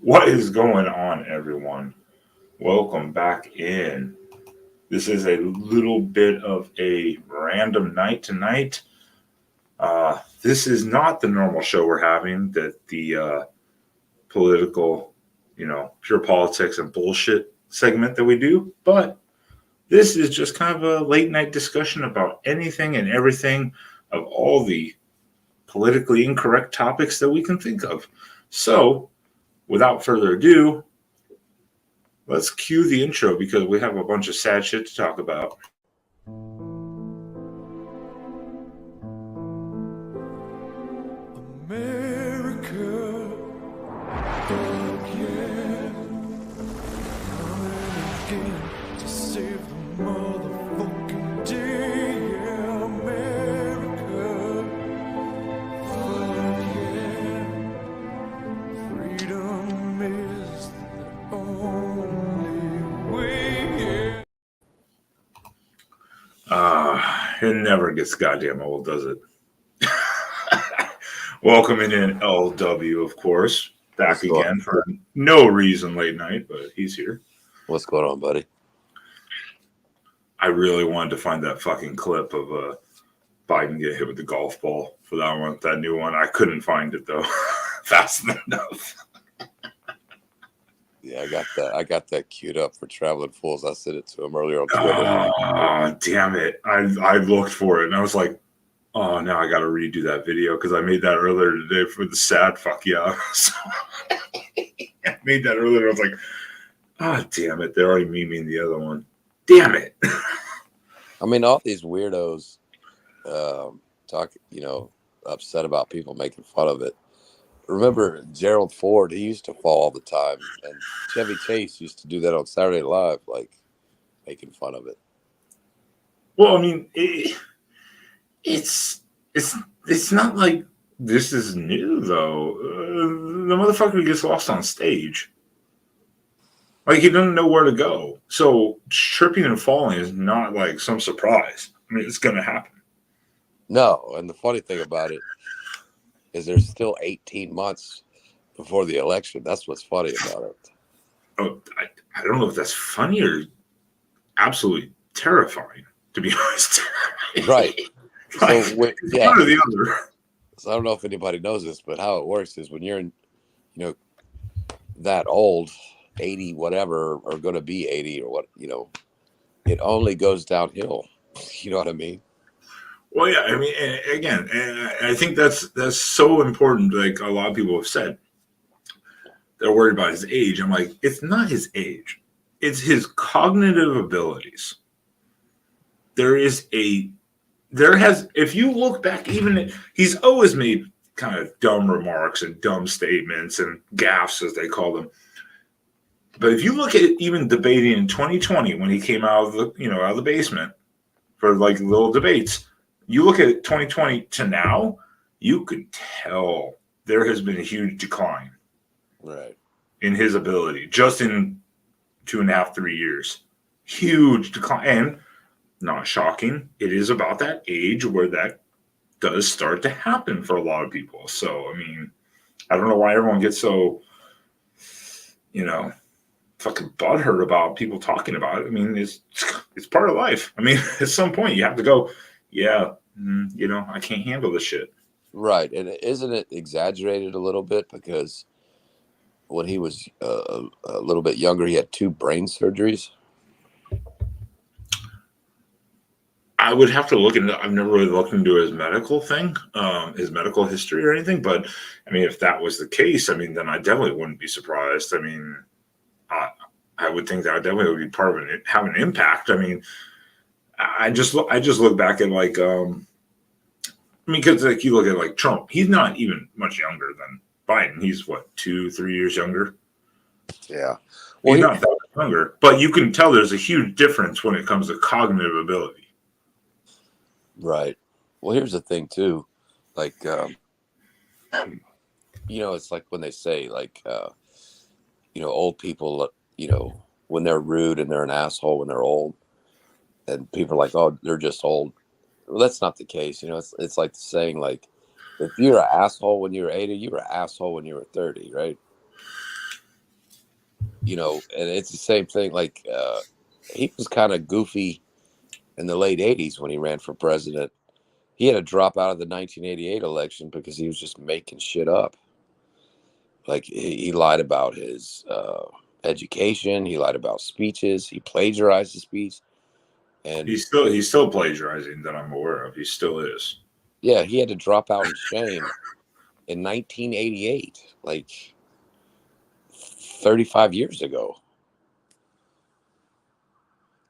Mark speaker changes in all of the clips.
Speaker 1: What is going on, everyone? Welcome back in. This is a little bit of a random night tonight. This is not the normal show we're having, that the political, pure politics and bullshit segment that we do, but this is just kind of a late night discussion about anything and everything of all the politically incorrect topics that we can think of. So, without further ado, let's cue the intro because we have a bunch of sad shit to talk about.
Speaker 2: America, fuck yeah, coming again to save the motherfucking day. Yeah, America, fuck yeah, freedom is the only way.
Speaker 1: It never gets goddamn old, does it? Welcoming in LW, of course, back again for no reason late night, but he's here.
Speaker 3: What's going on, buddy?
Speaker 1: I really wanted to find that fucking clip of Biden get hit with the golf ball for that one, that new one. I couldn't find it though, fast enough.
Speaker 3: Yeah, I got that queued up for Traveling Fools. I sent it to him earlier on Twitter.
Speaker 1: Oh, damn it. I looked for it and I was like, oh, now I got to redo that video because I made that earlier today for the sad fuck yeah. So I made that earlier. I was like, oh, damn it. They're already memeing the other one. Damn it.
Speaker 3: I mean, all these weirdos talk, upset about people making fun of it. Remember Gerald Ford? He used to fall all the time, and Chevy Chase used to do that on Saturday Night Live, like making fun of it.
Speaker 1: Well, I mean, it's not like this is new though. The motherfucker gets lost on stage. Like he doesn't know where to go. So tripping and falling is not like some surprise. I mean, it's gonna happen.
Speaker 3: No, and the funny thing about it is there's still 18 months before the election. That's what's funny about it.
Speaker 1: Oh, I don't know if that's funny or absolutely terrifying, to be honest.
Speaker 3: Right.
Speaker 1: Like,
Speaker 3: So
Speaker 1: one or the other.
Speaker 3: So I don't know if anybody knows this, but how it works is when you're that old, 80 whatever, or going to be 80 or what, it only goes downhill. You know what I mean?
Speaker 1: Well, yeah. I mean, again, I think that's so important. Like a lot of people have said, they're worried about his age. I'm like, it's not his age; it's his cognitive abilities. If you look back, he's always made kind of dumb remarks and dumb statements and gaffes, as they call them. But if you look at even debating in 2020 when he came out of the basement for like little debates, you look at 2020 to now, you could tell there has been a huge decline,
Speaker 3: right,
Speaker 1: in his ability just in 2.5, 3 years. Huge decline, and not shocking. It is about that age where that does start to happen for a lot of people. So I mean, I don't know why everyone gets so fucking butthurt about people talking about it. I mean, it's part of life. I mean, at some point you have to go, yeah, I can't handle this shit.
Speaker 3: Right. And isn't it exaggerated a little bit? Because when he was a little bit younger, he had 2 brain surgeries.
Speaker 1: I would have to look into. I've never really looked into his medical thing, his medical history or anything. But I mean, if that was the case, I mean, then I definitely wouldn't be surprised. I mean, I would think that definitely would be part of it, have an impact. I mean, I just look back at like, because like you look at like Trump, he's not even much younger than Biden. He's what, 2-3 years younger.
Speaker 3: Yeah,
Speaker 1: well, he's not that much younger, but you can tell there's a huge difference when it comes to cognitive ability.
Speaker 3: Right. Well, here's the thing too, like, it's like when they say like, old people, when they're rude and they're an asshole when they're old, and people are like, oh, they're just old. Well, that's not the case. It's like saying like, if you're an asshole when you were 80, you were an asshole when you were 30, right? and it's the same thing. Like he was kind of goofy in the late 80s when he ran for president. He had to drop out of the 1988 election because he was just making shit up. Like he lied about his education. He lied about speeches. He plagiarized the speech. And
Speaker 1: he's still plagiarizing that I'm aware of. He still is.
Speaker 3: yeah, he had to drop out in shame in 1988, like 35 years ago.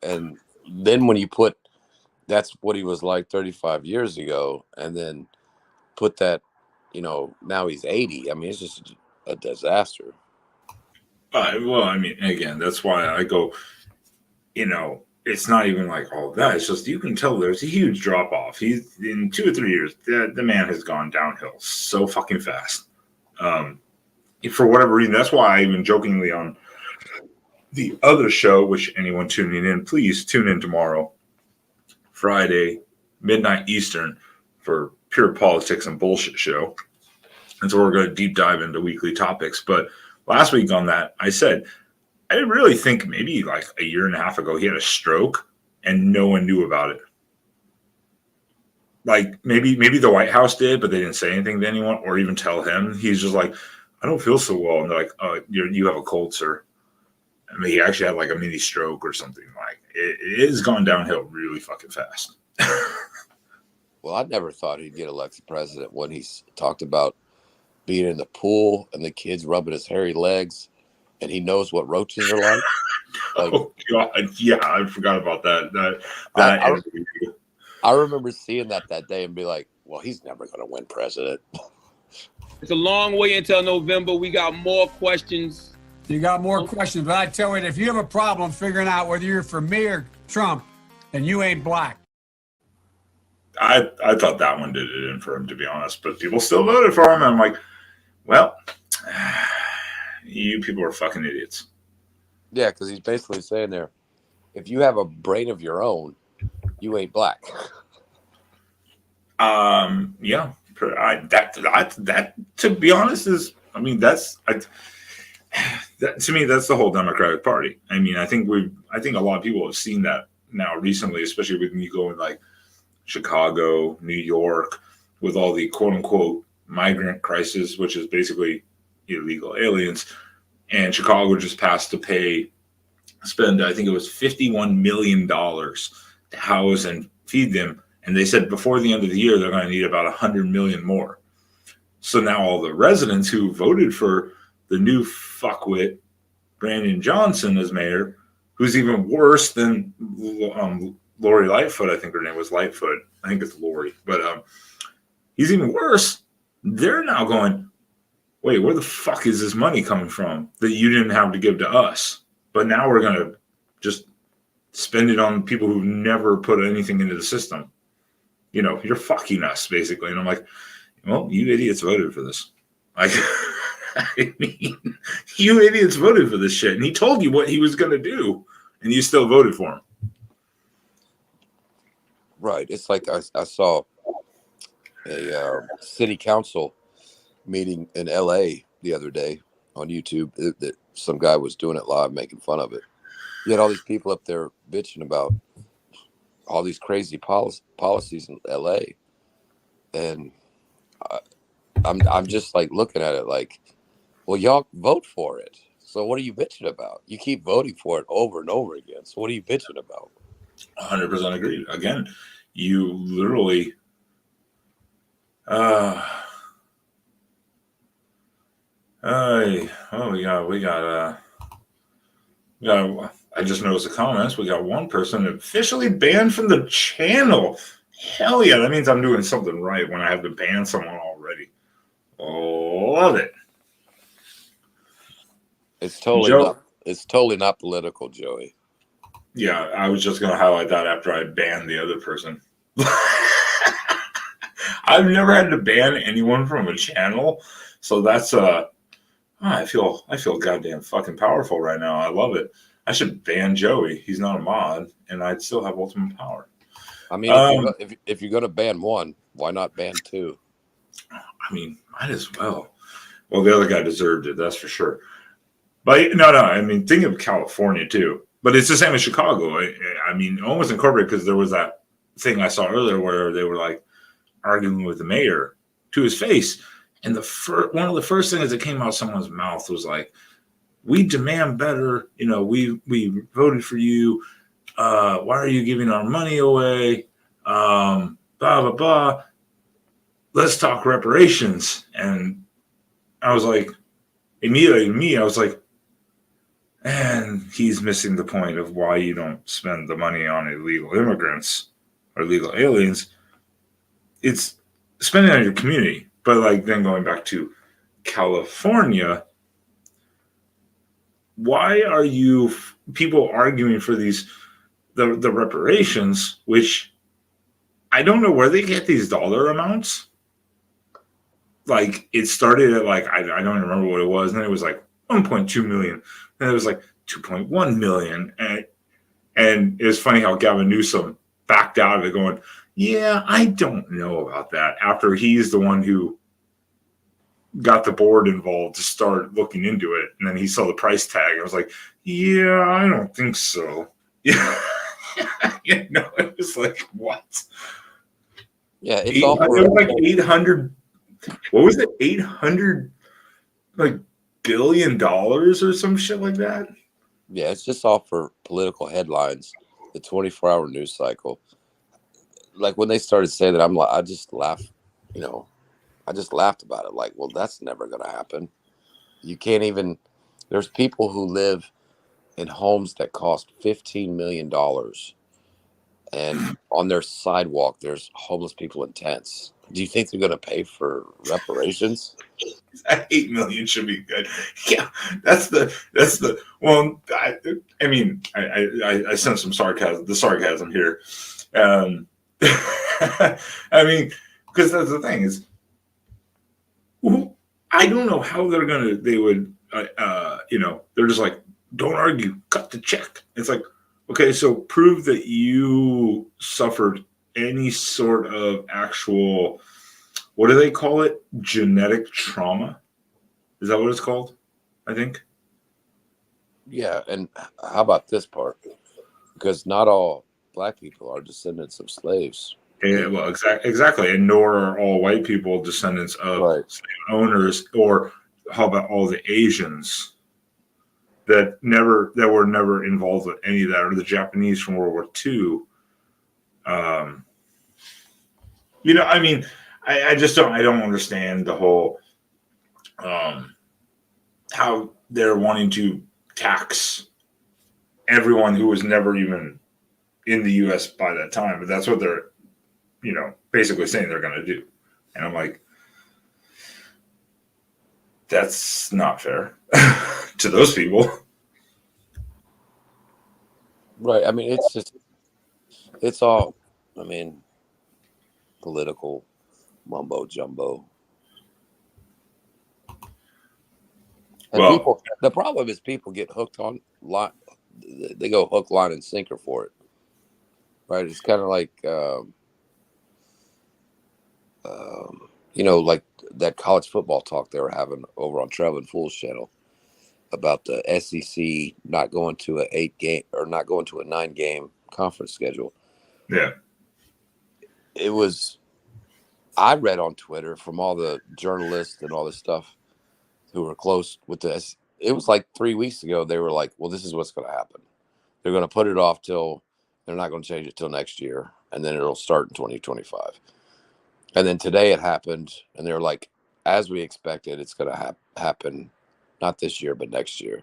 Speaker 3: And then when you put that's what he was like 35 years ago, and then put that, now he's 80. I mean, it's just a disaster.
Speaker 1: Well, I mean, again, that's why I go, it's not even like all that. It's just you can tell there's a huge drop off. He's in 2 or 3 years, the man has gone downhill so fucking fast. For whatever reason, that's why I even jokingly on the other show, which anyone tuning in, please tune in tomorrow, Friday, midnight Eastern, for pure politics and bullshit show. And so we're going to deep dive into weekly topics. But last week on that, I said, I really think maybe like a year and a half ago, he had a stroke and no one knew about it. Like maybe the White House did, but they didn't say anything to anyone or even tell him. He's just like, I don't feel so well. And they're like, oh, you have a cold, sir. I mean, he actually had like a mini stroke or something. Like it has gone downhill really fucking fast.
Speaker 3: Well, I never thought he'd get elected president when he's talked about being in the pool and the kids rubbing his hairy legs, and he knows what roaches are like.
Speaker 1: Oh God, yeah, I forgot about that.
Speaker 3: I remember seeing that day and be like, well, he's never going to win president.
Speaker 4: It's a long way until November. We got more questions.
Speaker 5: You got more questions, but I tell you, if you have a problem figuring out whether you're for me or Trump, then you ain't black.
Speaker 1: I thought that one did it in for him, to be honest, but people still voted for him. And I'm like, well, you people are fucking idiots.
Speaker 3: Yeah, because he's basically saying there, if you have a brain of your own, you ain't black.
Speaker 1: Yeah, that to be honest is, I mean, to me, that's the whole Democratic Party. I mean, I think a lot of people have seen that now recently, especially when you go in like Chicago, New York, with all the quote unquote migrant crisis, which is basically illegal aliens. And Chicago just passed to spend, I think it was $51 million to house and feed them. And they said before the end of the year, they're going to need about 100 million more. So now all the residents who voted for the new fuckwit Brandon Johnson as mayor, who's even worse than Lori Lightfoot. I think her name was Lightfoot. I think it's Lori, but he's even worse. They're now going, wait, where the fuck is this money coming from that you didn't have to give to us? But now we're going to just spend it on people who've never put anything into the system. You're fucking us, basically. And I'm like, well, you idiots voted for this. Like, I mean, you idiots voted for this shit. And he told you what he was going to do, and you still voted for him.
Speaker 3: Right. It's like I saw a city council meeting in LA the other day on YouTube that some guy was doing it live, making fun of it. You had all these people up there bitching about all these crazy policies in LA. And I'm just like looking at it like, well, y'all vote for it. So what are you bitching about? You keep voting for it over and over again. So what are you bitching about?
Speaker 1: 100% agree. Again, you literally, I just noticed the comments. We got one person officially banned from the channel. Hell yeah, that means I'm doing something right when I have to ban someone already. Love it.
Speaker 3: It's totally not political, Joey.
Speaker 1: Yeah, I was just going to highlight that after I banned the other person. I've never had to ban anyone from a channel, so that's I feel goddamn fucking powerful right now. I love it. I should ban Joey. He's not a mod, and I'd still have ultimate power.
Speaker 3: I mean, if you're going to ban one, why not ban two?
Speaker 1: I mean, might as well. Well, the other guy deserved it, that's for sure. But no. I mean, think of California too. But it's the same as Chicago. I mean, almost incorporated because there was that thing I saw earlier where they were like arguing with the mayor to his face, and one of the first things that came out of someone's mouth was like, "We demand better. You know, we voted for you. Why are you giving our money away? Blah blah blah. Let's talk reparations." And I was like, immediately, I was like, and he's missing the point of why you don't spend the money on illegal immigrants or illegal aliens. It's spending on your community. But like then going back to California, why are you people arguing for the reparations, which I don't know where they get these dollar amounts. Like it started at like I don't even remember what it was, and then it was like 1.2 million, and it was like 2.1 million, and it was funny how Gavin Newsom backed out of it, going, "Yeah, I don't know about that." After he's the one who got the board involved to start looking into it, and then he saw the price tag. I was like, "Yeah, I don't think so." Yeah, it was like what?
Speaker 3: Yeah, it's all
Speaker 1: it was like 800. What was it? 800 like $1 billion or some shit like that.
Speaker 3: Yeah, it's just all for political headlines. The 24-hour news cycle. Like when they started saying that, I'm like, I just laughed. I just laughed about it. Like, well, that's never going to happen. You can't even. There's people who live in homes that cost $15 million, and on their sidewalk, there's homeless people in tents. Do you think they're going to pay for reparations?
Speaker 1: That 8 million should be good. Yeah, that's the. Well, I mean, I sense some sarcasm here. I mean, because that's the thing is, I don't know how they would, they're just like, don't argue, cut the check. It's like, okay, so prove that you suffered any sort of actual, what do they call it? Genetic trauma? Is that what it's called? I think.
Speaker 3: Yeah, and how about this part? Because not all Black people are descendants of slaves.
Speaker 1: Yeah, well, exactly, and nor are all white people descendants of slave owners. Or how about all the Asians that were never involved with any of that, or the Japanese from World War II? I mean, I just don't understand the whole how they're wanting to tax everyone who was never even in the U.S. by that time, but that's what they're basically saying they're going to do. And I'm like, that's not fair to those people.
Speaker 3: Right. I mean, it's all, political mumbo jumbo. And the problem is people get hooked on line. They go hook, line, and sinker for it. Right. It's kind of like, like that college football talk they were having over on Traveling Fools channel about the SEC not going to a 9-game conference schedule.
Speaker 1: Yeah.
Speaker 3: I read on Twitter from all the journalists and all this stuff who were close with this. It was like 3 weeks ago. They were like, well, this is what's going to happen. They're going to put it off they're not going to change it till next year. And then it'll start in 2025. And then today it happened. And they were like, as we expected, it's going to happen, not this year, but next year.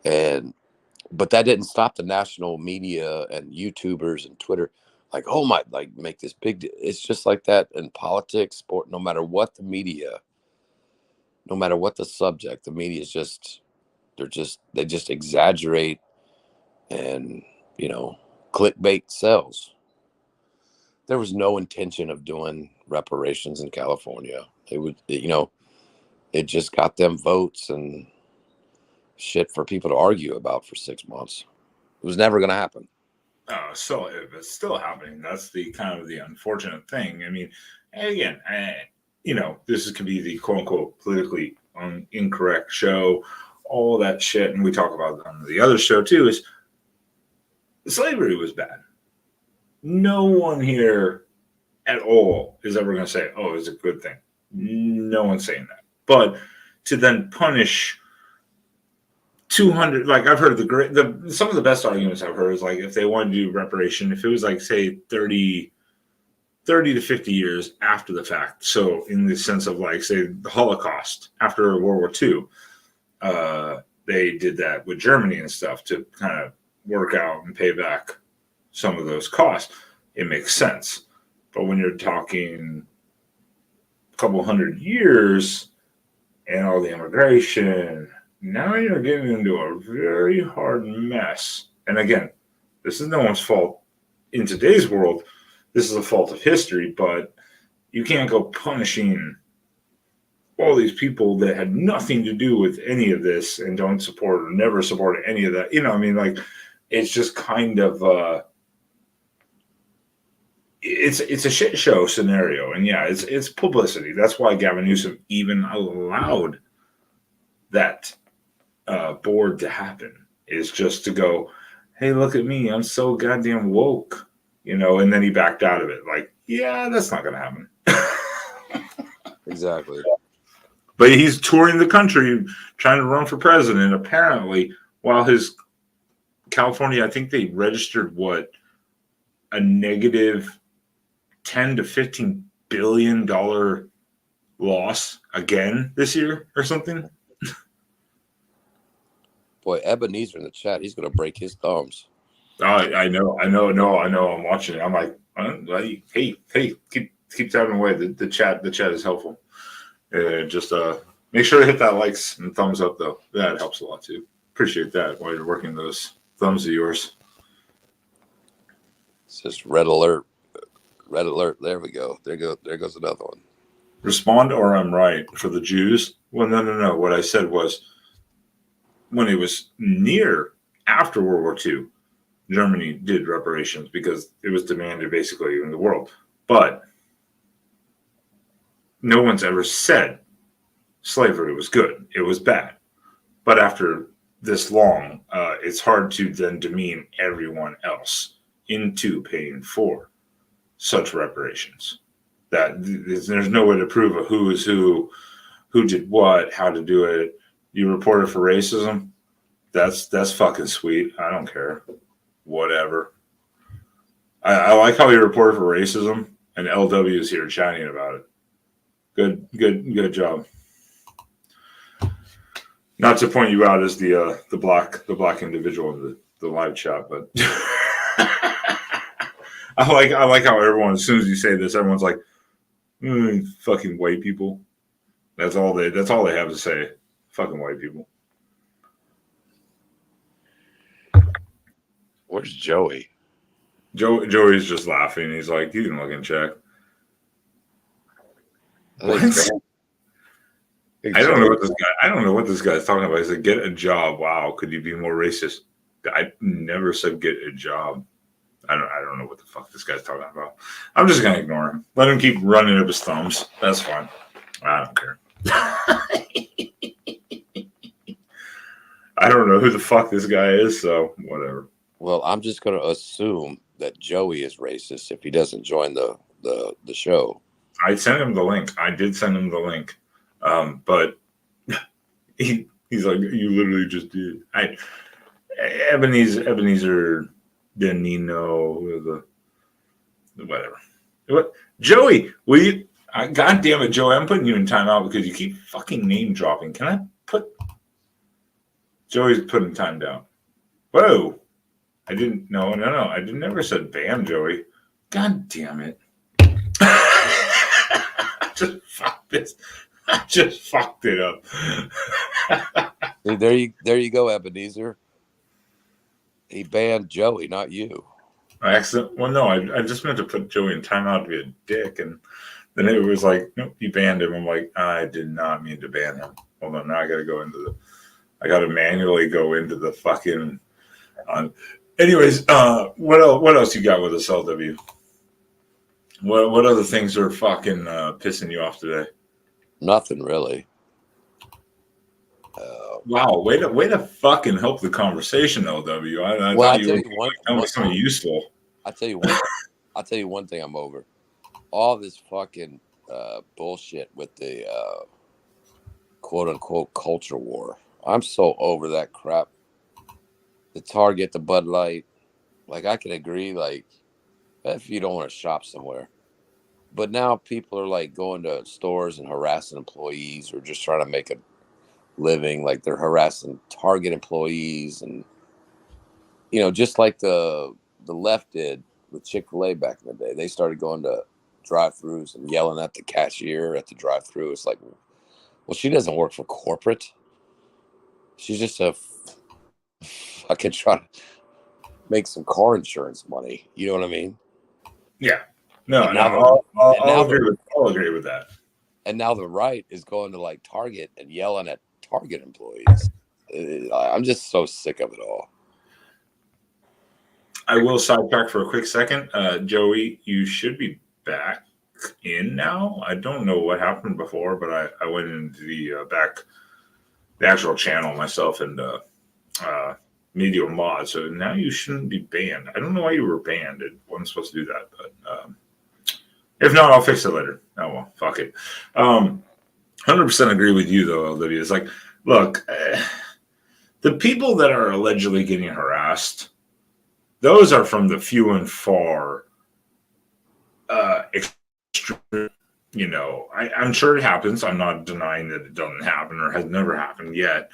Speaker 3: But that didn't stop the national media and YouTubers and Twitter. Like, oh my, like make this big deal. It's just like that in politics, sport, no matter what the media, no matter what the subject, the media is they just exaggerate and, clickbait sells. There was no intention of doing reparations in California. It just got them votes and shit for people to argue about for 6 months. It was never going to happen.
Speaker 1: So if it's still happening, that's the kind of the unfortunate thing. I mean, again, this could be the quote unquote politically incorrect show. all that shit, and we talk about it on the other show too, is slavery was bad. No one here at all is ever going to say, oh, it's a good thing. No one's saying that. But to then punish 200, like I've heard some of the best arguments I've heard is like if they wanted to do reparation, if it was like, say, 30 to 50 years after the fact. So in the sense of like, say, the Holocaust after World War II, they did that with Germany and stuff to kind of work out and pay back some of those costs. It makes sense. But when you're talking a couple hundred years and all the immigration, now you're getting into a very hard mess. And again, this is no one's fault in today's world. This is a fault of history, but you can't go punishing all these people that had nothing to do with any of this and don't support or never supported any of that. You know, I mean, like, it's just kind of it's a shit show scenario. And yeah, it's publicity. That's why Gavin Newsom even allowed that board to happen, is just to go, hey, look at me, I'm so goddamn woke, you know. And then he backed out of it, like, yeah, that's not gonna happen.
Speaker 3: Exactly.
Speaker 1: But he's touring the country trying to run for president, apparently, while his California, I think they registered a negative $10 to $15 billion loss again this year or something.
Speaker 3: Boy, Ebenezer in the chat, he's going to break his thumbs.
Speaker 1: I know. I'm watching it. I'm like, hey, keep tapping away. The chat is helpful. Just make sure to hit that likes and thumbs up though. That helps a lot too. Appreciate that while you're working those thumbs of yours.
Speaker 3: It's just red alert. Red alert. There we go. There goes another one.
Speaker 1: Respond or I'm right for the Jews. Well, no. What I said was, when it was after World War II, Germany did reparations because it was demanded basically in the world. But no one's ever said slavery was good. It was bad. But after this long, it's hard to then demean everyone else into paying for such reparations. That there's no way to prove a who is who did what, how to do it. You reported for racism? That's fucking sweet. I don't care. Whatever. I like how you reported for racism, and LW is here chatting about it. Good job. Not to point you out as the black individual in the live chat, but I like how everyone, as soon as you say this, everyone's like, fucking white people. That's all they have to say. Fucking white people.
Speaker 3: Where's Joey?
Speaker 1: Joey's just laughing. He's like, you can look and check. What? I don't know what this guy's talking about. He said, get a job. Wow, could you be more racist? I never said get a job. I don't know what the fuck this guy's talking about. I'm just gonna ignore him. Let him keep running up his thumbs. That's fine. I don't care. I don't know who the fuck this guy is, so whatever.
Speaker 3: Well, I'm just going to assume that Joey is racist if he doesn't join the show.
Speaker 1: I sent him the link. I did send him the link, but he's like, you literally just did. Ebenezer didn't need no whatever. What, Joey? Will you? God damn it, Joey! I'm putting you in timeout because you keep fucking name dropping. Can I put? Joey's putting time down. Whoa! I didn't. No. I never said ban Joey. God damn it! I just fucked it up.
Speaker 3: See, there you go, Ebenezer. He banned Joey, not you.
Speaker 1: Well, no, I just meant to put Joey in timeout to be a dick, and then it was like, nope, you banned him. I'm like, I did not mean to ban him. Hold on, now I got to manually go into the fucking. Anyways, what else you got with us, LW? What other things are fucking pissing you off today?
Speaker 3: Nothing really.
Speaker 1: Wow, way to fucking help the conversation, LW. I
Speaker 3: Well,
Speaker 1: thought you were telling me something useful.
Speaker 3: I tell you one. I'll tell you one thing. I'm over all this fucking bullshit with the quote unquote culture war. I'm so over that crap. The Target, the Bud Light. Like, I can agree, like, if you don't want to shop somewhere. But now people are like going to stores and harassing employees or just trying to make a living. Like, they're harassing Target employees, and just like the left did with Chick-fil-A back in the day. They started going to drive-throughs and yelling at the cashier at the drive-through. It's like, well, she doesn't work for corporate. She's just a fucking trying to make some car insurance money. You know what I mean?
Speaker 1: Yeah. No,
Speaker 3: And now
Speaker 1: no,
Speaker 3: the-
Speaker 1: I'll
Speaker 3: and now
Speaker 1: I'll agree with that.
Speaker 3: And now the right is going to like Target and yelling at Target employees. I'm just so sick of it all.
Speaker 1: I will sidetrack for a quick second. Joey, you should be back in now. I don't know what happened before, but I went into the actual channel myself and media mod. So now you shouldn't be banned. I don't know why you were banned. It wasn't supposed to do that, but if not, I'll fix it later. Oh well, fuck it. 100% agree with you though, Olivia. It's like, look, the people that are allegedly getting harassed, those are from the few and far extreme. I'm sure it happens. I'm not denying that it doesn't happen or has never happened yet.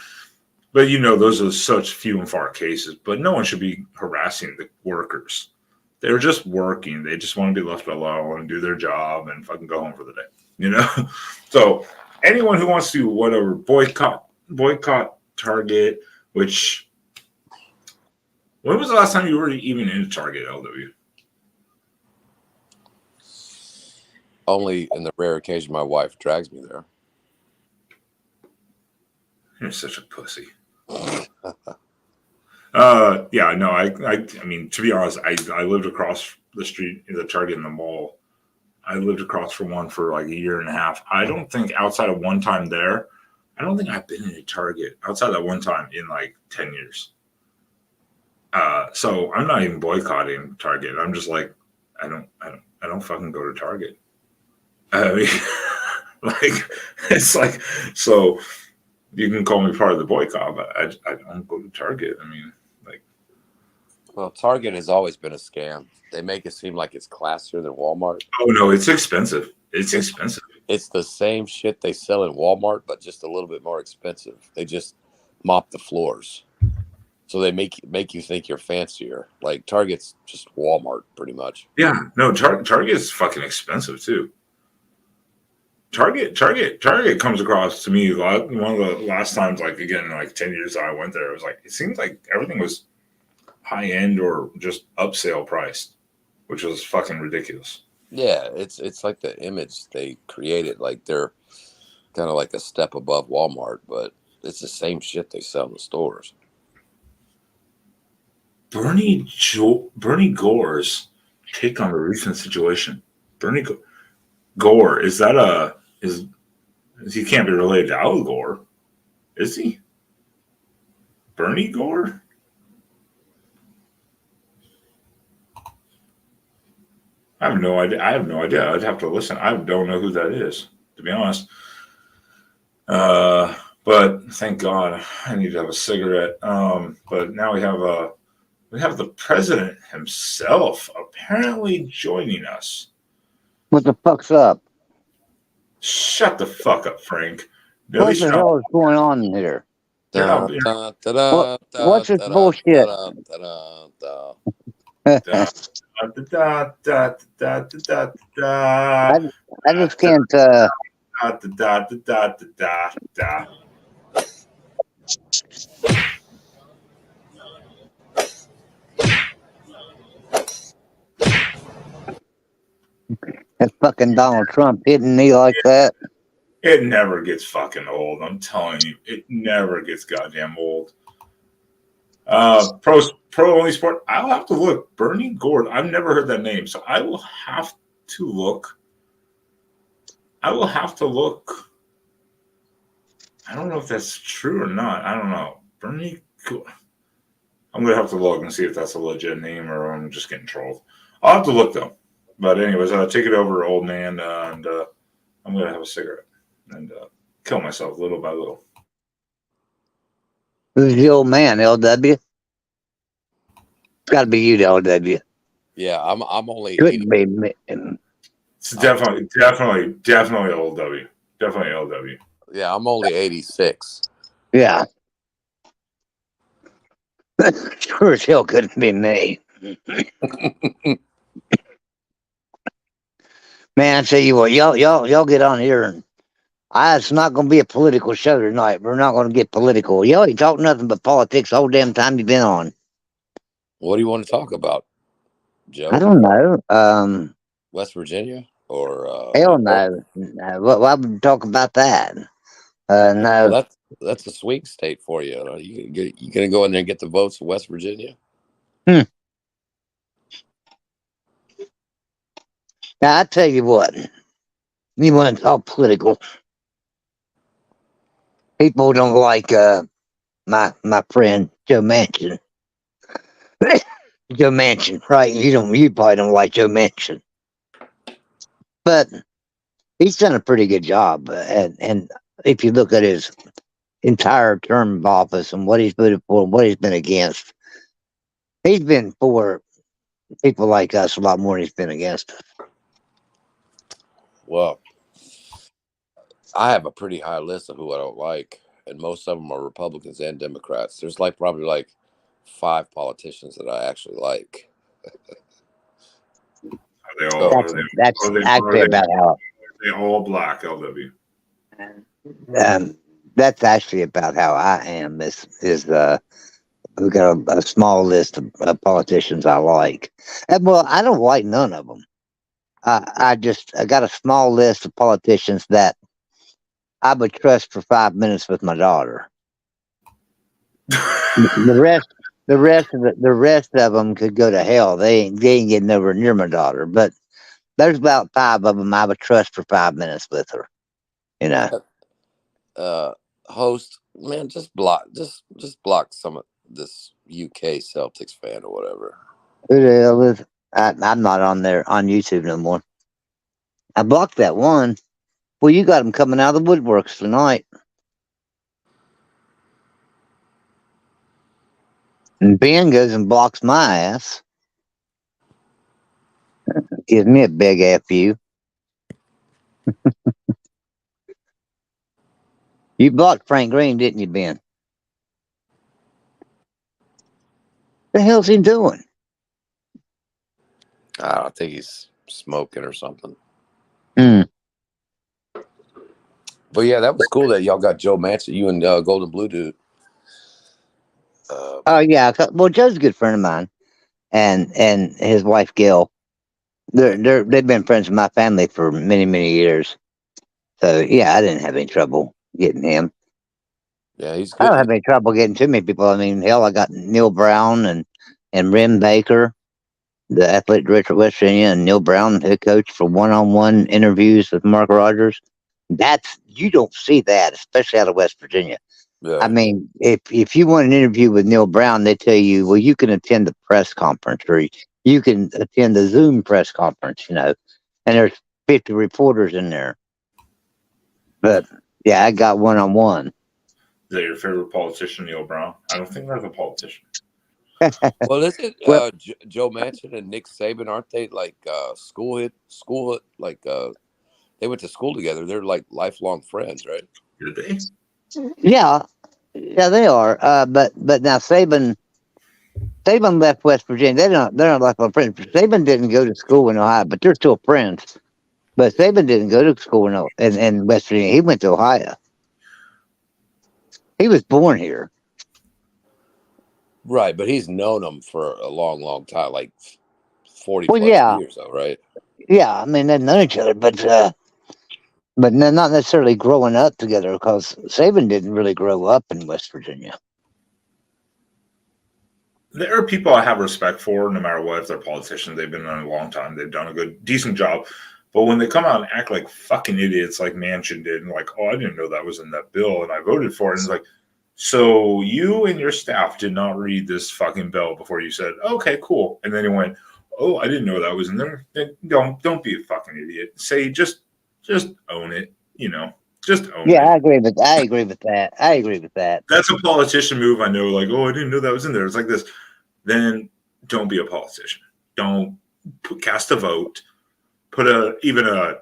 Speaker 1: But those are such few and far cases. But no one should be harassing the workers. They're just working. They just want to be left alone and do their job and fucking go home for the day. So anyone who wants to whatever boycott Target, which when was the last time you were even in Target, LW?
Speaker 3: Only in the rare occasion my wife drags me there.
Speaker 1: You're such a pussy. Yeah, no, I mean, to be honest, I lived across the street in the Target in the mall. I lived across from one for like a year and a half. I don't think outside of one time there, I don't think I've been in a Target outside that one time in like 10 years. So I'm not even boycotting Target. I'm just like, I don't fucking go to Target. I mean, like, it's like, so you can call me part of the boycott, but I don't go to Target. I mean, like,
Speaker 3: well, Target has always been a scam. They make it seem like it's classier than Walmart.
Speaker 1: oh no, it's expensive. It's expensive.
Speaker 3: It's the same shit they sell in Walmart, but just a little bit more expensive. They just mop the floors. So they make you think you're fancier. Like Target's just Walmart, pretty much.
Speaker 1: Yeah, no, Target's fucking expensive too. Target comes across to me one of the last times, like again, like 10 years that I went there, it was like, it seems like everything was high end or just upsale priced, which was fucking ridiculous.
Speaker 3: Yeah, it's like the image they created. Like they're kind of like a step above Walmart, but it's the same shit they sell in the stores.
Speaker 1: Bernie Gore's take on the recent situation. Bernie Gore, is he can't be related to Al Gore, is he? Bernie Gore? I have no idea. I'd have to listen. I don't know who that is, to be honest. But thank God I need to have a cigarette. But now we have the president himself apparently joining us.
Speaker 6: What the fuck's up?
Speaker 1: Shut the fuck up, Frank.
Speaker 6: What the hell is going on in here?
Speaker 1: Yeah.
Speaker 6: What's this bullshit? I just can't. That fucking Donald Trump hitting me like that.
Speaker 1: It never gets fucking old. I'm telling you, it never gets goddamn old. Pro only sport. I'll have to look. Bernie Gore. I've never heard that name, so I will have to look. I don't know if that's true or not. I don't know. Bernie. I'm gonna have to look and see if that's a legit name or I'm just getting trolled. I'll have to look though. But anyways, take it over, old man, and I'm gonna have a cigarette and kill myself little by little.
Speaker 6: Who's the old man, LW? Got to be you, LW.
Speaker 3: Yeah, I'm only 80.
Speaker 6: Couldn't be me.
Speaker 1: It's definitely old W. Definitely LW.
Speaker 3: Yeah, I'm only 86.
Speaker 6: Yeah. Sure as hell couldn't be me. Man, I tell you what, y'all get on here and it's not going to be a political show tonight. We're not going to get political. Y'all ain't talk nothing but politics the whole damn time you've been on.
Speaker 3: What do you want to talk about, Joe?
Speaker 6: I don't know.
Speaker 3: West Virginia or
Speaker 6: Hell no. No. Why would we talk about that? No.
Speaker 3: Well, that's a swing state for you. You gonna go in there and get the votes of West Virginia?
Speaker 6: Now I tell you what. You want to talk political? People don't like my friend Joe Manchin. Joe Manchin, right? You probably don't like Joe Manchin, but he's done a pretty good job. And if you look at his entire term of office and what he's voted for, and what he's been against, he's been for people like us a lot more than he's been against us.
Speaker 3: Well, I have a pretty high list of who I don't like, and most of them are Republicans and Democrats. There's probably 5 politicians that I actually like.
Speaker 1: Are they all?
Speaker 6: That's actually about how.
Speaker 1: They all black LW.
Speaker 6: That's actually about how I am. We've got a small list of politicians I like. Well, I don't like none of them. I got a small list of politicians that I would trust for 5 minutes with my daughter. The rest of them could go to hell. They ain't getting nowhere near my daughter. But there's about 5 of them I would trust for 5 minutes with her. You know.
Speaker 3: Host, man, just block some of this UK Celtics fan or whatever.
Speaker 6: Who the hell is? I'm not on YouTube no more. I blocked that one. Well, you got them coming out of the woodworks tonight. And Ben goes and blocks my ass. Gives me a big F you. You blocked Frank Green, didn't you, Ben? The hell's he doing?
Speaker 3: I think he's smoking or something.
Speaker 6: Mm.
Speaker 3: But yeah, that was cool that y'all got Joe Manchin, you and Golden Blue Dude.
Speaker 6: Oh yeah, well, Joe's a good friend of mine, and his wife Gail. They've been friends with my family for many years. So yeah, I didn't have any trouble getting him.
Speaker 3: Yeah, he's good.
Speaker 6: I don't have any trouble getting too many people. I mean, hell, I got Neil Brown and Rim Baker, the athletic director of West Virginia, and Neil Brown, head coach, for one-on-one interviews with Mark Rogers. You don't see that, especially out of West Virginia.
Speaker 3: Yeah.
Speaker 6: I mean, if you want an interview with Neil Brown, they tell you, well, you can attend the press conference or you can attend the Zoom press conference, and there's 50 reporters in there. But yeah, I got one-on-one.
Speaker 1: Is that your favorite politician, Neil Brown? I don't think that's a politician.
Speaker 3: Well, isn't Joe Manchin and Nick Saban, aren't they school they went to school together? They're like lifelong friends, right?
Speaker 1: Did they?
Speaker 6: Yeah, they are. But now Saban left West Virginia. They're not lifelong friends. Saban didn't go to school in Ohio, but they're still friends. But Saban didn't go to school in West Virginia. He went to Ohio. He was born here.
Speaker 3: Right, but he's known them for a long time, like 40
Speaker 6: Well,
Speaker 3: plus
Speaker 6: yeah.
Speaker 3: years, though, right?
Speaker 6: Yeah, I mean, they've known each other, but not necessarily growing up together, because Saban didn't really grow up in West Virginia.
Speaker 1: There are people I have respect for, no matter what. If they're politicians, they've been in a long time. They've done a decent job. But when they come out and act like fucking idiots like Manchin did, and like, oh, I didn't know that was in that bill, and I voted for it, and it's like, so you and your staff did not read this fucking bill before you said, okay, cool. And then he went, oh, I didn't know that was in there. Then don't be a fucking idiot. Say just own it, just own
Speaker 6: Yeah,
Speaker 1: it.
Speaker 6: I agree with that. I agree with that.
Speaker 1: That's a politician move. I know, like, oh, I didn't know that was in there. It's like this. Then don't be a politician. Don't cast a vote. Put even a,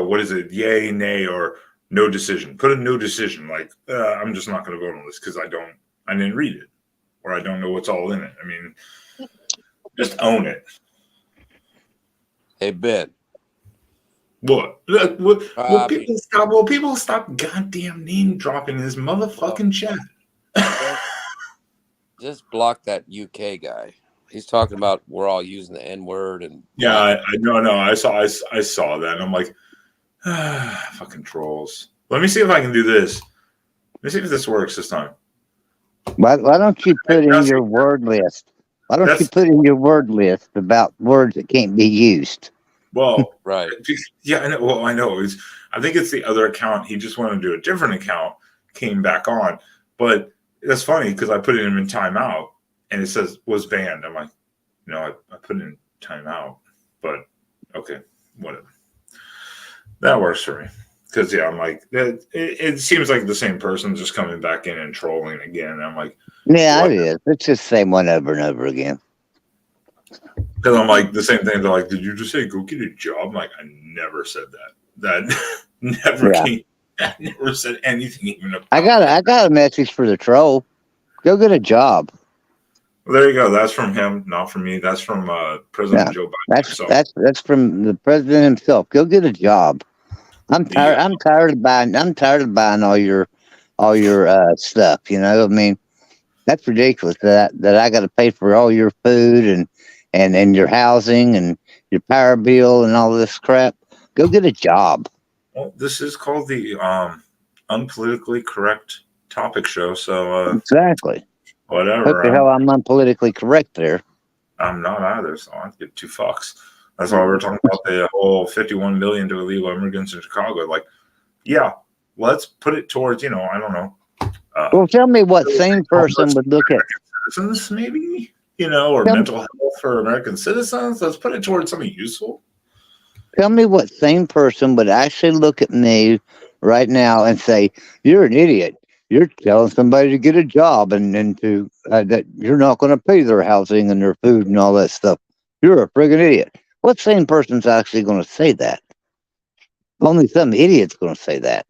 Speaker 1: what is it? Yay, nay, or no decision. Put a no decision. Like, I'm just not going to vote on this because I didn't read it, or I don't know what's all in it. I mean, just own it.
Speaker 3: Hey, Ben.
Speaker 1: What? Will people stop goddamn name dropping this motherfucking chat?
Speaker 3: Just block that UK guy. He's talking about we're all using the N word and
Speaker 1: Yeah, I know. I saw that, and I'm like, fucking trolls. Let me see if I can do this. Let me see if this works this time.
Speaker 6: Why don't you put in your word list? Why don't you put in your word list about words that can't be used?
Speaker 1: Well,
Speaker 3: right.
Speaker 1: Yeah, I know. Well, I know. I think it's the other account. He just wanted to do a different account, came back on. But that's funny because I put him in timeout and it says was banned. I'm like, no, I put it in timeout. But okay, whatever. That works for me. Because, yeah, I'm like, it seems like the same person just coming back in and trolling again. I'm like,
Speaker 6: yeah, it is. It's just the same one over and over again.
Speaker 1: Because I'm like, the same thing. They're like, did you just say go get a job? I'm like, I never said that. That never came. I never said anything even about
Speaker 6: I got a message for the troll. Go get a job.
Speaker 1: Well, there you go. That's from him, not from me. That's from President Joe Biden.
Speaker 6: That's from the president himself. Go get a job. I'm tired. I'm tired of buying. I'm tired of buying all your stuff. I mean, that's ridiculous. That I got to pay for all your food and your housing and your power bill and all this crap. Go get a job.
Speaker 1: Well, this is called the unpolitically correct topic show. So
Speaker 6: exactly.
Speaker 1: Whatever.
Speaker 6: What the hell? I'm unpolitically correct there.
Speaker 1: I'm not either. So I give two fucks. That's why we're talking about the whole 51 million to illegal immigrants in Chicago. Like, yeah, let's put it towards, I don't know.
Speaker 6: Well, tell me what sane person would look at
Speaker 1: citizens, maybe, or mental health for American citizens. Let's put it towards something useful.
Speaker 6: Tell me what sane person would actually look at me right now and say, "You're an idiot. You're telling somebody to get a job and to that you're not going to pay their housing and their food and all that stuff. You're a friggin' idiot." What sane person's actually going to say that? Only some idiot's going to say that.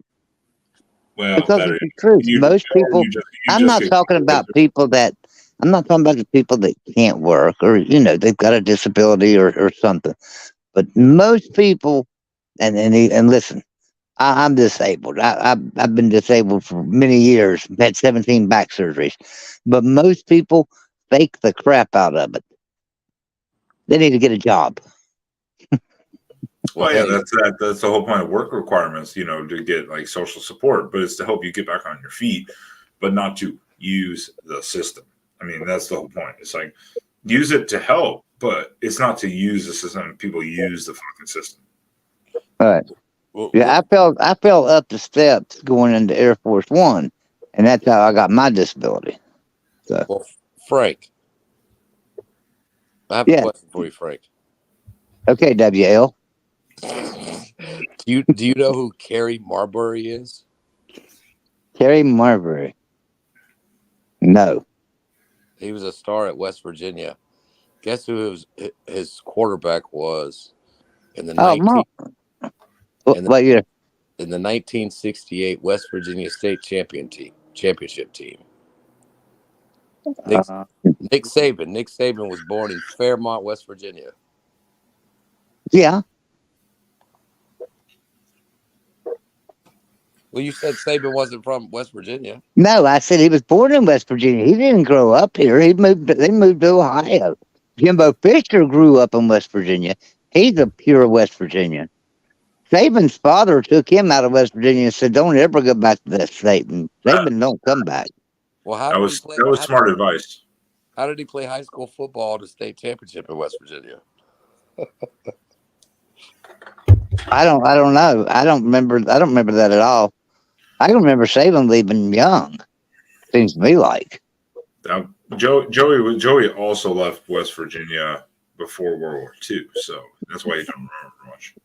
Speaker 1: Well,
Speaker 6: because it's the truth. Most people. I'm not talking about people that. I'm not talking about the people that can't work or they've got a disability or something. But most people, and listen, I'm disabled. I've been disabled for many years. Had 17 back surgeries. But most people fake the crap out of it. They need to get a job.
Speaker 1: Well, yeah, that's the whole point of work requirements, to get like social support, but it's to help you get back on your feet, but not to use the system. I mean, that's the whole point. It's like use it to help, but it's not to use the system. People use the fucking system.
Speaker 6: All right. Yeah, I fell up the steps going into Air Force One, and that's how I got my disability. So,
Speaker 3: well, Frank, I have a question for you, Frank.
Speaker 6: Okay, WL.
Speaker 3: Do you know who Carrie Marbury is?
Speaker 6: Carrie Marbury. No.
Speaker 3: He was a star at West Virginia. Guess who his quarterback was in the
Speaker 6: what year?
Speaker 3: In the 1968 West Virginia State championship team. Nick Saban. Nick Saban was born in Fairmont, West Virginia.
Speaker 6: Yeah.
Speaker 3: Well, you said Saban wasn't from West Virginia.
Speaker 6: No, I said he was born in West Virginia. He didn't grow up here. They moved to Ohio. Jimbo Fisher grew up in West Virginia. He's a pure West Virginian. Saban's father took him out of West Virginia and said, "Don't ever go back to that state." And Saban don't come back.
Speaker 3: Well,
Speaker 1: that was smart advice.
Speaker 3: How did he play high school football to state championship in West Virginia?
Speaker 6: I don't know. I don't remember that at all. I can remember Salem leaving young. Seems to me like.
Speaker 1: Joey also left West Virginia before World War II, so that's why he doesn't remember much.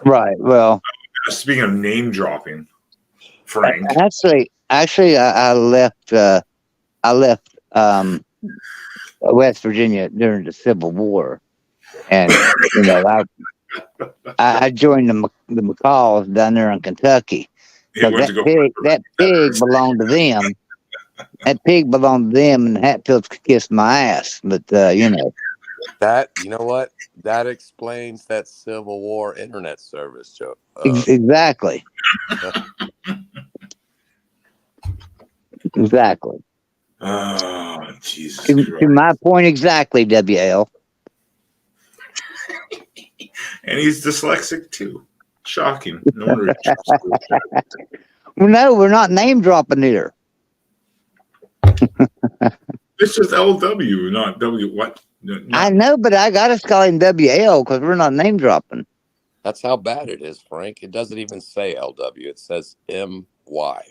Speaker 6: Right. Well,
Speaker 1: Speaking of name dropping, Frank.
Speaker 6: Actually, I left. I left West Virginia during the Civil War, and you know, I joined the McCalls down there in Kentucky.
Speaker 1: He went to go
Speaker 6: That pig belonged to them. That pig belonged to them, and the Hatfields could kiss my ass. But you know,
Speaker 3: That, you know what? That explains that Civil War internet service, Joe.
Speaker 6: exactly, exactly.
Speaker 1: Oh, Jesus
Speaker 6: To
Speaker 1: Christ.
Speaker 6: my point exactly, WL.
Speaker 1: And he's dyslexic too. Shocking. No wonder.
Speaker 6: Well, no, we're not name dropping here.
Speaker 1: It's just LW, not W. What? No.
Speaker 6: I know, but I got to call him WL because we're not name dropping.
Speaker 3: That's how bad it is, Frank. It doesn't even say LW. It says MY.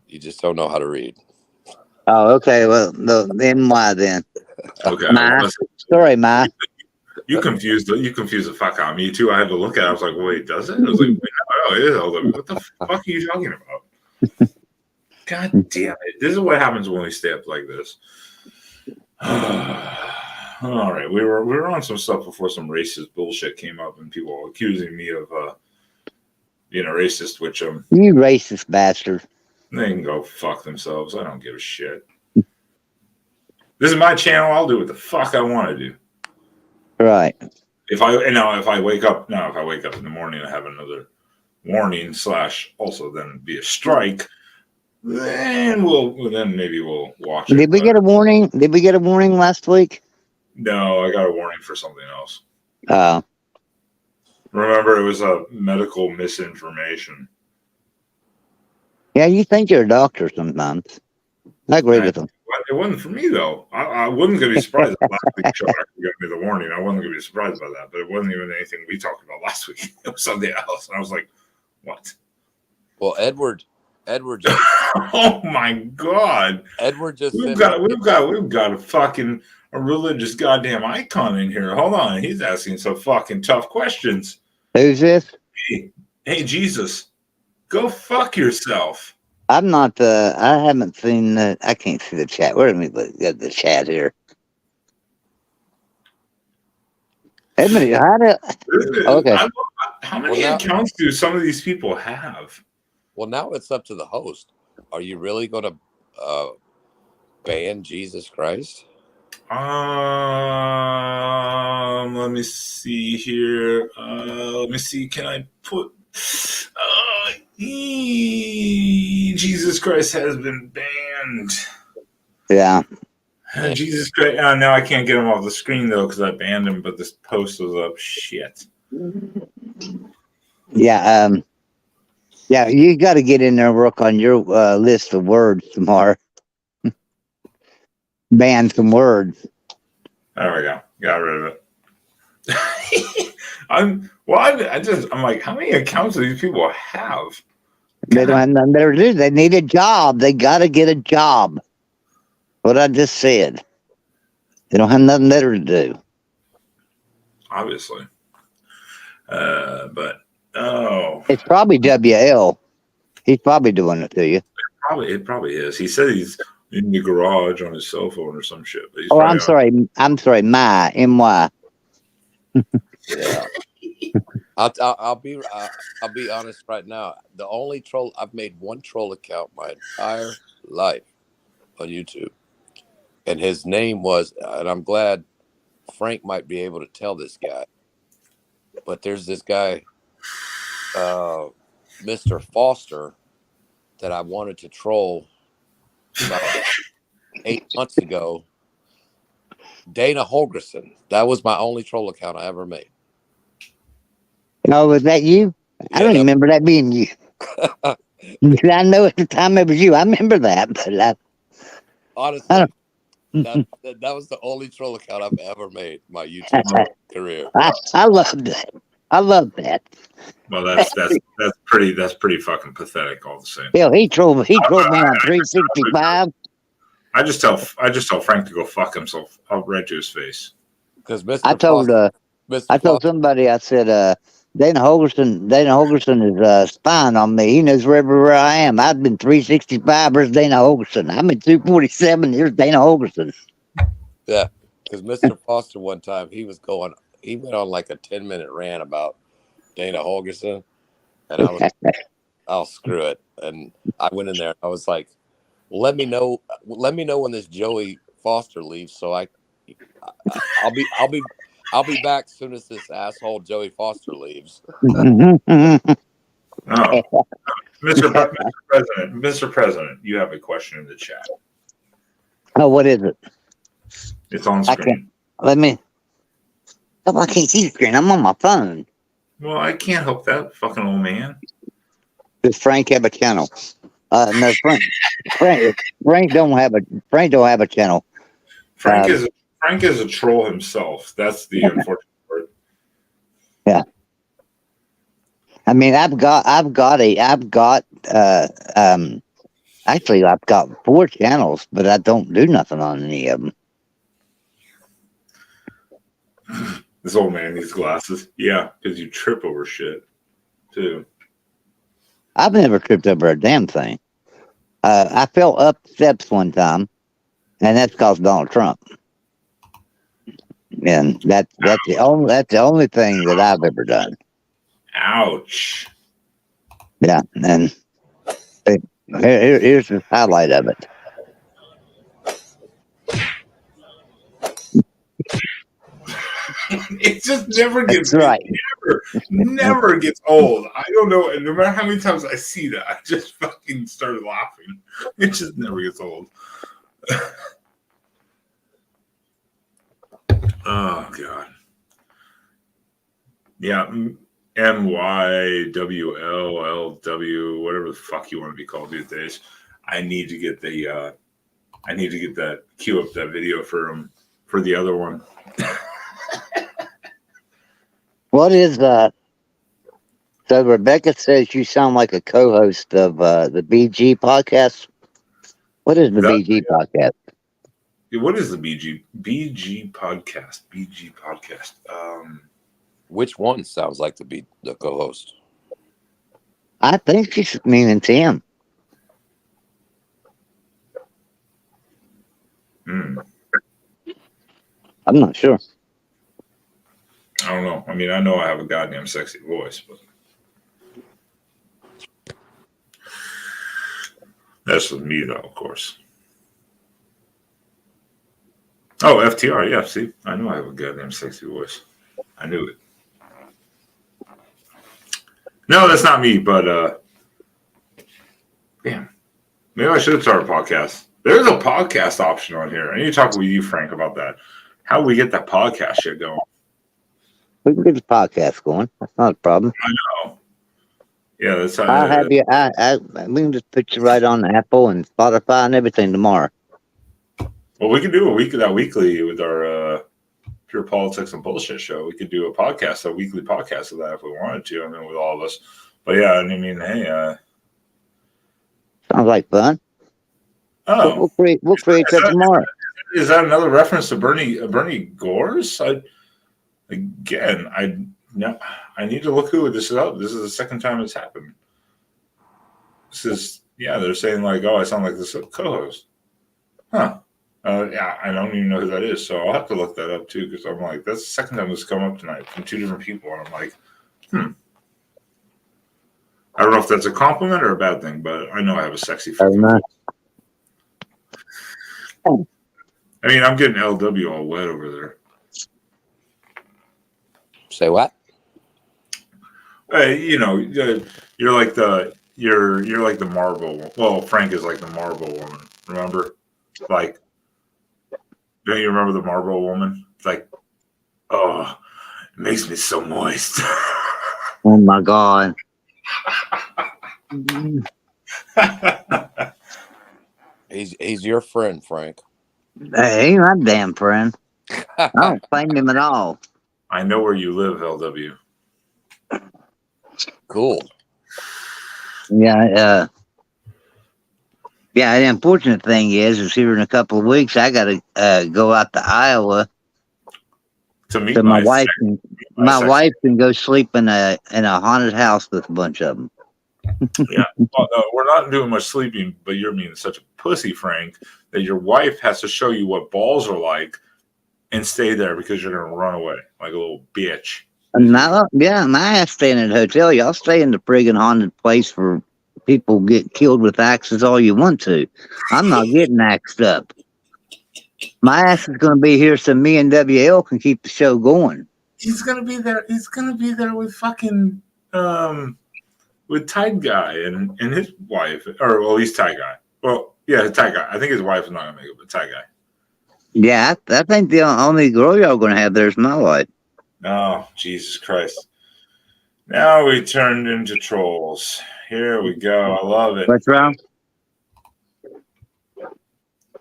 Speaker 3: You just don't know how to read.
Speaker 6: Oh, okay. Well, the NY then.
Speaker 1: Okay.
Speaker 6: Sorry, Ma.
Speaker 1: You confused the fuck out of me too. I had to look at it. I was like, wait, does it? I was like, wait, no, it is LW. What the fuck are you talking about? God damn it. This is what happens when we stay up like this. All right. We were on some stuff before some racist bullshit came up and people were accusing me of being a racist, which
Speaker 6: You racist bastard.
Speaker 1: they can go fuck themselves. I don't give a shit. This is my channel. I'll do what the fuck I want to do.
Speaker 6: Right.
Speaker 1: If I wake up in the morning and have another warning / also then be a strike, then maybe we'll watch it.
Speaker 6: Did we get a warning? Did we get a warning last week?
Speaker 1: No, I got a warning for something else.
Speaker 6: Oh.
Speaker 1: Remember, it was a medical misinformation.
Speaker 6: Yeah, you think you're a doctor sometimes. I agree with them.
Speaker 1: It wasn't for me though. I wasn't going to be surprised if last week's show actually got me the warning. I wasn't going to be surprised by that, but it wasn't even anything we talked about last week. It was something else, and I was like, "What?"
Speaker 3: Well, Edward just,
Speaker 1: Oh my God!
Speaker 3: Edward just
Speaker 1: We've
Speaker 3: sent
Speaker 1: got a fucking a religious goddamn icon in here. Hold on, he's asking some fucking tough questions.
Speaker 6: Who's this?
Speaker 1: Hey, Jesus, go fuck yourself.
Speaker 6: I'm not. I haven't seen. I can't see the chat. Where do we get the chat here? Okay.
Speaker 1: How many accounts do some of these people have?
Speaker 3: Well, now it's up to the host. Are you really going to ban Jesus Christ?
Speaker 1: Let me see here. Let me see. Can I put? Jesus Christ has been banned.
Speaker 6: Yeah.
Speaker 1: Jesus Christ. Now I can't get him off the screen though because I banned him. But this post was up. Shit.
Speaker 6: Yeah. Yeah. You got to get in there and work on your list of words tomorrow. Ban some words.
Speaker 1: There we go. Got rid of it. I'm like, how many accounts do these people have?
Speaker 6: They don't have nothing better to do. They need a job. They got to get a job. What I just said. They don't have nothing better to do.
Speaker 1: Obviously.
Speaker 6: It's probably WL. He's probably doing it to you.
Speaker 1: It probably is. He said he's in the garage on his cell phone or some shit. But
Speaker 6: I'm sorry. MY.
Speaker 3: Yeah. I'll be honest right now. The only troll I've made one troll account my entire life on YouTube, and his name was, and I'm glad Frank might be able to tell this guy, but there's this guy, Mr. Foster, that I wanted to troll about 8 months ago. Dana Holgerson. That was my only troll account I ever made.
Speaker 6: Oh, was that you? I don't remember that being you. I know at the time it was you. I remember that, but
Speaker 3: honestly, that was the only troll account I've ever made my YouTube career.
Speaker 6: I loved that. I love that.
Speaker 1: Well, that's pretty fucking pathetic. All the same.
Speaker 6: Hell, he drove me on 365.
Speaker 1: I just tell Frank to go fuck himself. I'll right to his face.
Speaker 3: Because Mr.
Speaker 6: I told
Speaker 3: Foster,
Speaker 6: I told somebody, I said, Dana Holgerson is spying on me. He knows wherever I am. I've been 365. There's Dana Holgerson. I'm at 247. Here's Dana Holgerson.
Speaker 3: yeah, because Mr. Foster one time he went on like a 10-minute rant about Dana Holgerson, and I was, oh, screw it, and I went in there. I was like, let me know when this Joey Foster leaves, so I'll be back as soon as this asshole Joey Foster leaves.
Speaker 1: Oh, Mr. President, you have a question in the chat.
Speaker 6: Oh, what is it?
Speaker 1: It's on screen.
Speaker 6: I can't see the screen. I'm on my phone.
Speaker 1: Well, I can't help that, fucking old man.
Speaker 6: Does Frank have a channel? No, Frank don't have a channel.
Speaker 1: Frank is a troll himself. That's the unfortunate part.
Speaker 6: Yeah. I mean, I've got 4 channels, but I don't do nothing on any of them.
Speaker 1: This old man needs glasses. Yeah, because you trip over shit, too.
Speaker 6: I've never tripped over a damn thing. I fell up steps one time, and that's caused Donald Trump. And that's the only thing that I've ever done.
Speaker 1: Ouch.
Speaker 6: Yeah, and here's the highlight of it.
Speaker 1: It just never gets
Speaker 6: right.
Speaker 1: Never gets old. I don't know. And no matter how many times I see that, I just fucking started laughing. It just never gets old. Oh god. Yeah, MYWLLW, whatever the fuck you want to be called these days. I need to get that cue up that video for the other one.
Speaker 6: What is so Rebecca says you sound like a co-host of the BG podcast. What is the BG podcast?
Speaker 1: What is the BG podcast? BG podcast.
Speaker 3: Which one sounds like to be the co-host?
Speaker 6: I think she's meaning Tim. I'm not sure.
Speaker 1: I don't know. I mean, I know I have a goddamn sexy voice, but that's with me, though, of course. Oh, FTR, yeah. See, I know I have a goddamn sexy voice. I knew it. No, that's not me, but damn. Maybe I should start a podcast. There's a podcast option on here. I need to talk with you, Frank, about that. How do we get that podcast shit going?
Speaker 6: We can get the podcast going. That's not a problem.
Speaker 1: I know. Yeah, that's how
Speaker 6: I'll have you. We can just put you right on Apple and Spotify and everything tomorrow.
Speaker 1: Well, we could do that weekly with our Pure Politics and Bullshit show. We could do a weekly podcast of that if we wanted to. I mean, with all of us. But yeah, I mean, hey.
Speaker 6: Sounds like fun.
Speaker 1: Oh,
Speaker 6: we'll create that tomorrow.
Speaker 1: Is that another reference to Bernie Gores? I need to look who this is up. This is the second time it's happened. They're saying like, oh, I sound like this co-host. Huh. Yeah, I don't even know who that is, so I'll have to look that up too, because I'm like, that's the second time this come up tonight from 2 different people, and I'm like, I don't know if that's a compliment or a bad thing, but I know I have a sexy fucking voice. I mean, I'm getting LW all wet over there.
Speaker 3: Say what?
Speaker 1: Hey, you're like the Marvel. Well, Frank is like the Marvel woman. Remember? Like, don't you remember the Marvel woman? It's like, oh, it makes me so moist.
Speaker 6: Oh my god.
Speaker 3: He's your friend, Frank.
Speaker 6: Hey, ain't my damn friend. I don't claim him at all.
Speaker 1: I know where you live, LW.
Speaker 3: Cool.
Speaker 6: Yeah. Yeah. The unfortunate thing is here in a couple of weeks, I got to go out to Iowa
Speaker 1: To meet
Speaker 6: so
Speaker 1: my
Speaker 6: my
Speaker 1: sex-
Speaker 6: wife can go sleep in a haunted house with a bunch of them.
Speaker 1: Yeah. Well, no, we're not doing much sleeping, but you're being such a pussy, Frank, that your wife has to show you what balls are like and stay there because you're going to run away like a little bitch.
Speaker 6: My ass staying in a hotel. Y'all stay in the friggin' haunted place for people get killed with axes all you want to. I'm not getting axed up. My ass is going to be here so me and WL can keep the show going.
Speaker 1: He's going to be there. He's going to be there with fucking with Tide Guy and his wife, or well, he's Tide Guy. Well, yeah, Tide Guy. I think his wife is not going to make it, but Tide Guy.
Speaker 6: Yeah, I think the only girl y'all going to have there is my wife.
Speaker 1: Oh, Jesus Christ. Now we turned into trolls. Here we go. I love it.
Speaker 6: What's wrong?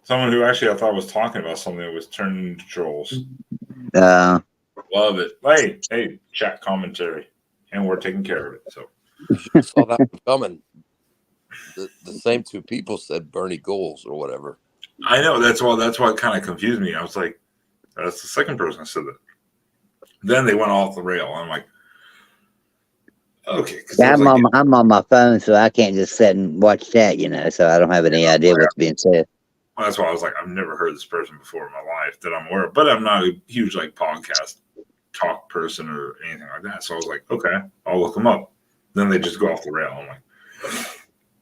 Speaker 1: Someone who actually I thought was talking about something that was turned into trolls.
Speaker 6: Uh,
Speaker 1: Love it. Hey, chat commentary. And we're taking care of it. So
Speaker 3: I saw that one coming. The same two people said Bernie Goals or whatever.
Speaker 1: I know that's why it kind of confused me. I was like, that's the second person that said that. Then they went off the rail. I'm like, okay.
Speaker 6: yeah, I'm on my phone, so I can't just sit and watch chat, so I don't have any idea what's being said.
Speaker 1: Well, that's why I was like, I've never heard this person before in my life that I'm aware of, but I'm not a huge like podcast talk person or anything like that. So I was like, okay, I'll look them up. Then they just go off the rail. I'm like,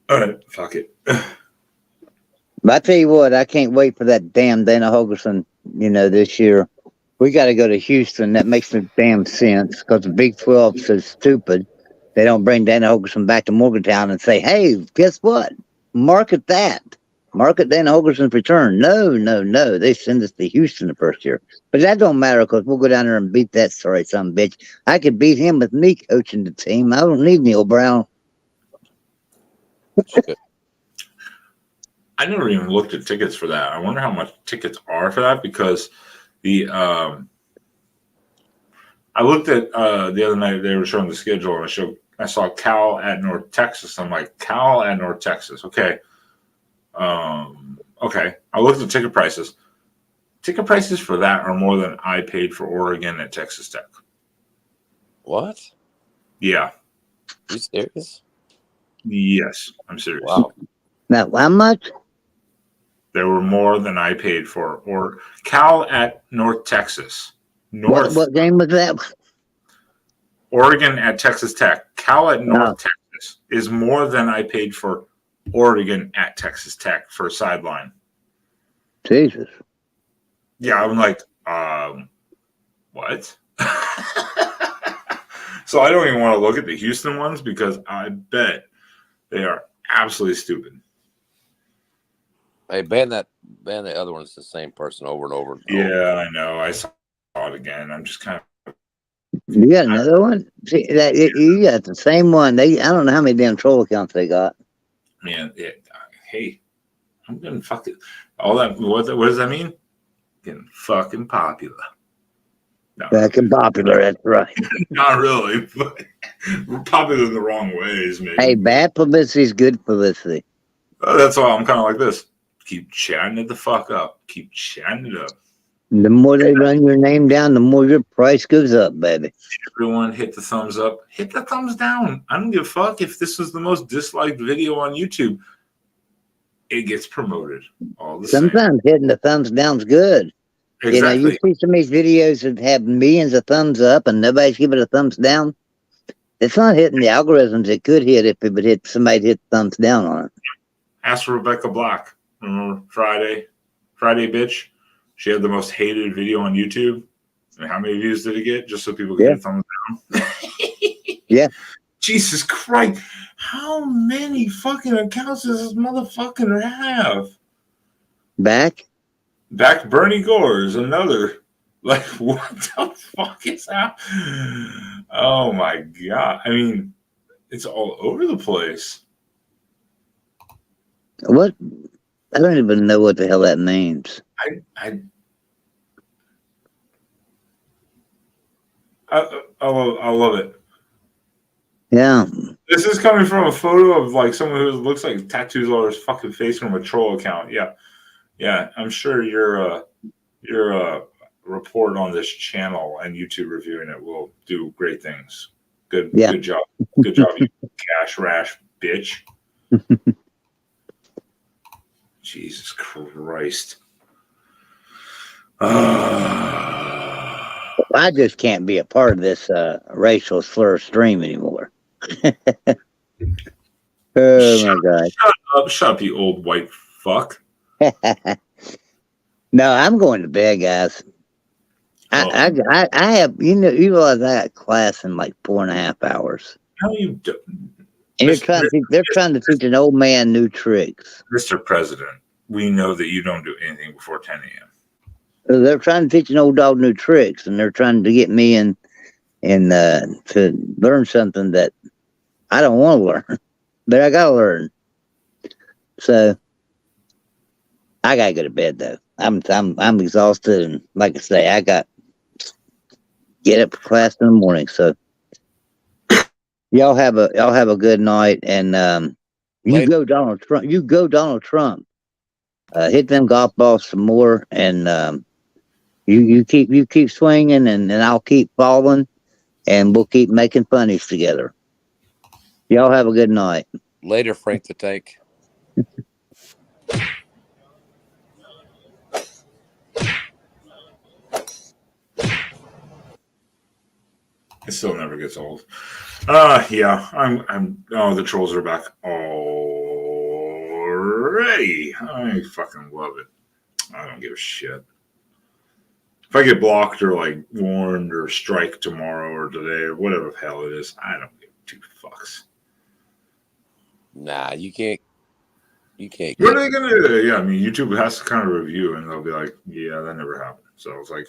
Speaker 1: all right, fuck it.
Speaker 6: But I tell you what, I can't wait for that damn Dana Holgerson, this year. We got to go to Houston. That makes no damn sense because the Big 12 is so stupid. They don't bring Dana Holgerson back to Morgantown and say, hey, guess what? Market that. Market Dana Holgerson's return. No. They send us to Houston the first year. But that don't matter because we'll go down there and beat that sorry son of a bitch. I could beat him with me coaching the team. I don't need Neil Brown.
Speaker 1: I never even looked at tickets for that. I wonder how much tickets are for that because I looked at the other night they were showing the schedule and I saw Cal at North Texas. I'm like, Cal at North Texas. Okay. Okay. I looked at ticket prices. Ticket prices for that are more than I paid for Oregon at Texas Tech.
Speaker 3: What?
Speaker 1: Yeah.
Speaker 3: Are you serious?
Speaker 1: Yes, I'm serious.
Speaker 3: Wow.
Speaker 6: Now, how much?
Speaker 1: They were more than I paid for or Cal at North Texas.
Speaker 6: What game was that?
Speaker 1: Oregon at Texas Tech. Cal at North Texas is more than I paid for Oregon at Texas Tech for a sideline.
Speaker 6: Jesus.
Speaker 1: Yeah, I'm like, what? So I don't even want to look at the Houston ones because I bet they are absolutely stupid.
Speaker 3: Hey, ban the other one. It's the same person over and over. And over.
Speaker 1: Yeah, I know. I saw it again. I'm just kind of.
Speaker 6: You got another one? See, you got the same one. I don't know how many damn troll accounts they got.
Speaker 1: Man, hey, I'm getting fucking all that. What does that mean? Getting fucking popular. No,
Speaker 6: Fucking popular, that's right.
Speaker 1: not really, but we're popular in the wrong ways, maybe.
Speaker 6: Hey, bad publicity is good publicity.
Speaker 1: That's why I'm kind of like this. Keep chatting it the fuck up. Keep chatting it up.
Speaker 6: The more they run your name down, the more your price goes up, baby.
Speaker 1: Everyone hit the thumbs up. Hit the thumbs down. I don't give a fuck if this was the most disliked video on YouTube. It gets promoted all the same.
Speaker 6: Sometimes hitting the thumbs down's good.
Speaker 1: Exactly.
Speaker 6: You see some of these videos that have millions of thumbs up and nobody's giving a thumbs down. It's not hitting the algorithms it could hit if it would hit somebody hit thumbs down on it.
Speaker 1: Ask Rebecca Black. Remember Friday bitch? She had the most hated video on YouTube. And how many views did it get? Just so people could hit thumbs down.
Speaker 6: Yeah.
Speaker 1: Jesus Christ. How many fucking accounts does this motherfucker have?
Speaker 6: Back
Speaker 1: Bernie Gore's another. Like, what the fuck is that? Oh my God. I mean, it's all over the place.
Speaker 6: What? I don't even know what the hell that means.
Speaker 1: I love it.
Speaker 6: Yeah.
Speaker 1: This is coming from a photo of like someone who looks like tattoos all over his fucking face from a troll account. Yeah, yeah. I'm sure your report on this channel and YouTube reviewing it will do great things. Good
Speaker 6: Yeah.
Speaker 1: job. Good job, you cash rash bitch. Jesus Christ.
Speaker 6: I just can't be a part of this racial slur stream anymore. Oh my God.
Speaker 1: Shut up, you old white fuck.
Speaker 6: No, I'm going to bed, guys. I have, you realize I got class in like 4.5 hours.
Speaker 1: No, you don't.
Speaker 6: And they're trying to teach an old man new tricks.
Speaker 1: Mr. President, we know that you don't do anything before 10 a.m.
Speaker 6: So they're trying to teach an old dog new tricks, and they're trying to get me in to learn something that I don't want to learn, but I gotta learn. So I gotta go to bed though. I'm exhausted, and like I say, I got get up for class in the morning. So y'all have a good night, and you go Donald Trump. You go Donald Trump. Hit them golf balls some more, and you keep swinging, and I'll keep falling, and we'll keep making funnies together. Y'all have a good night.
Speaker 3: Later, Frank the Tank.
Speaker 1: It still never gets old. Yeah, the trolls are back already. I fucking love it. I don't give a shit. If I get blocked or like warned or strike tomorrow or today or whatever the hell it is, I don't give two fucks.
Speaker 3: Nah, you can't.
Speaker 1: What are they gonna do? Yeah, I mean, YouTube has to kind of review, and they'll be like, "Yeah, that never happened." So it's like,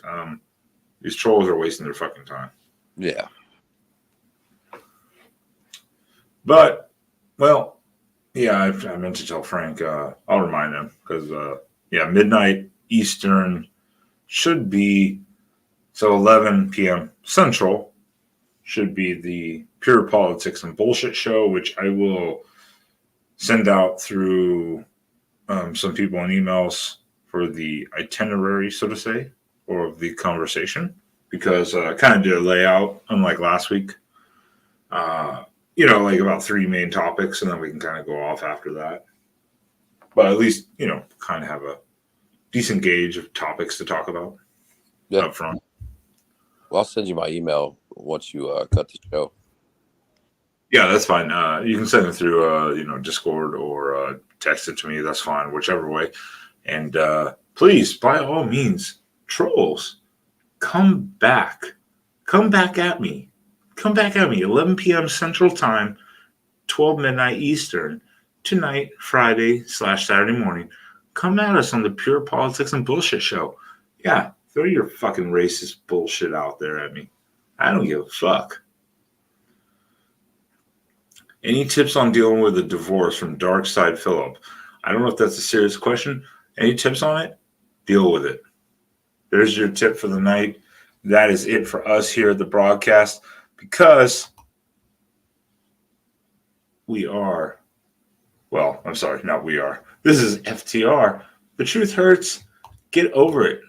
Speaker 1: these trolls are wasting their fucking time.
Speaker 3: Yeah.
Speaker 1: But, well, yeah, I meant to tell Frank. I'll remind him because, midnight Eastern should be, so 11 p.m. Central should be the Pure Politics and Bullshit show, which I will send out through some people in emails for the itinerary, so to say, or the conversation, because I kind of did a layout, unlike last week. Like about 3 main topics, and then we can kind of go off after that. But at least, kind of have a decent gauge of topics to talk about up front.
Speaker 3: Well, I'll send you my email once you cut the show.
Speaker 1: Yeah, that's fine. You can send it through, Discord or text it to me. That's fine, whichever way. And please, by all means, trolls, come back. Come back at me. Come back at me. 11 p.m. Central Time, 12 midnight Eastern, tonight, Friday/Saturday morning. Come at us on the Pure Politics and Bullshit show. Yeah, throw your fucking racist bullshit out there at me. I don't give a fuck. Any tips on dealing with a divorce from Dark Side Phillip? I don't know if that's a serious question. Any tips on it? Deal with it. There's your tip for the night. That is it for us here at the broadcast, because we are, well, I'm sorry, not we are. This is FTR. The truth hurts. Get over it.